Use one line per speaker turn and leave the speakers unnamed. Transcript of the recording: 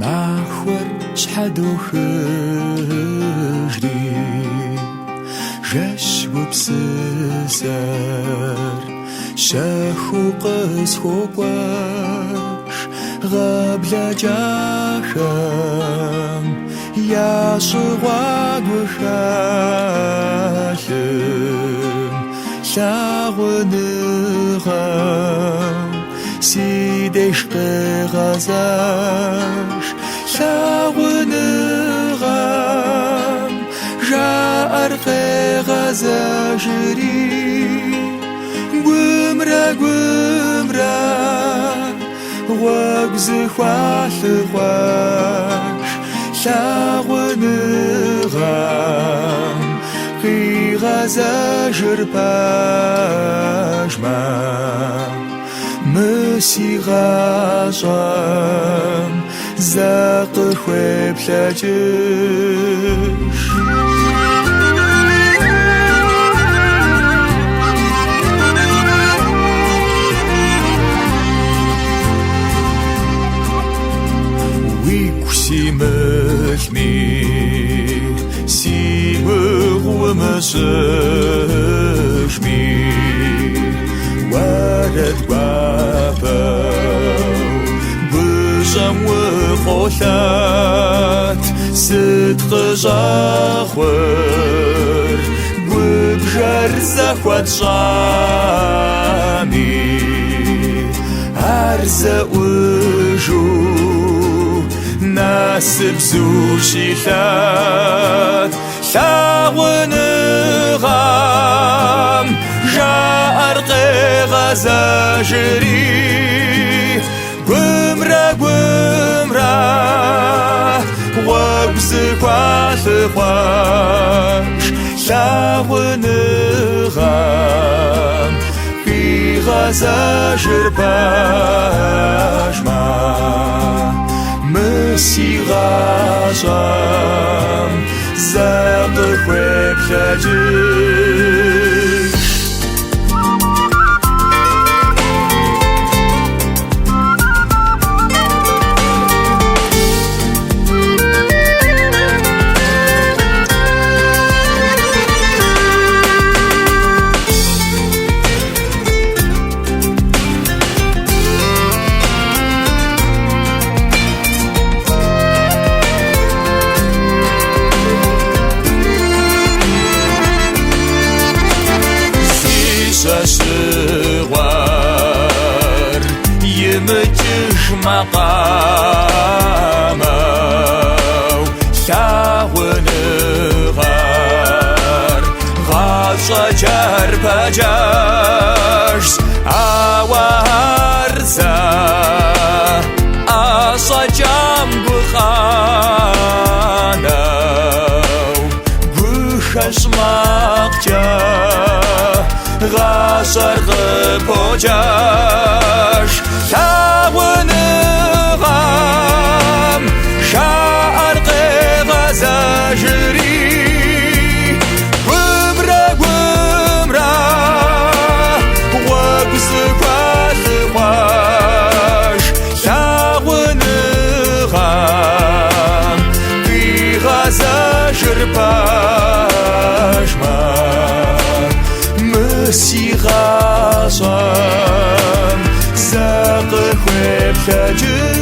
Махуэр щхьэдохыжри жэщ гупсысэр щэхуу къысхокӏуэж гъэблэкӏахэм ящӏыгъуагу хэлъым лъагъуныгъэм си деж къегъэзэж лъагъуныгъэм жаӏэр къегъэзэжри гумрэ гъуэгу зыхуалъыхъуэж лъагъуныгъэм къигъэзэжыр пэжмэ мы си гъащӏэм зэкъыхуеплъэкӏыж. Уигу симылъми си угъумыщӏыжми уэрэд гуапэу гущӏэм укъолъэт сыт къыщӏэхъур губжэр зэхуэтщӏами ар зэӏужу насыпзу щилъэт лъагъуныгъэм жаӏэр къегъэзэжри гумрэ гъуэгу зыхуалъыхъуэж лъагъуныгъэм къигъэзэжыр пэжмэ мы си гъащӏэм зэкъыхуеплъэкӏыж. Щыгъуэр имыкӏыж макъамэу лъагъуныгъэр гъащӏэкӏэр пэджэжщ ауэ ар зэӏэщӏэкӏам гукъанэу гухэщ макъкӏэ гъащӏэр къыпокӏэж лъагъуныгъэм жаӏэр къегъэзэжри гумрэ гъуэгу зыхуалъыхъуэж лъагъуныгъэм къигъэзэжыр пэжмэ си гъащӏэм зэкъыхуеплъэкӏыж.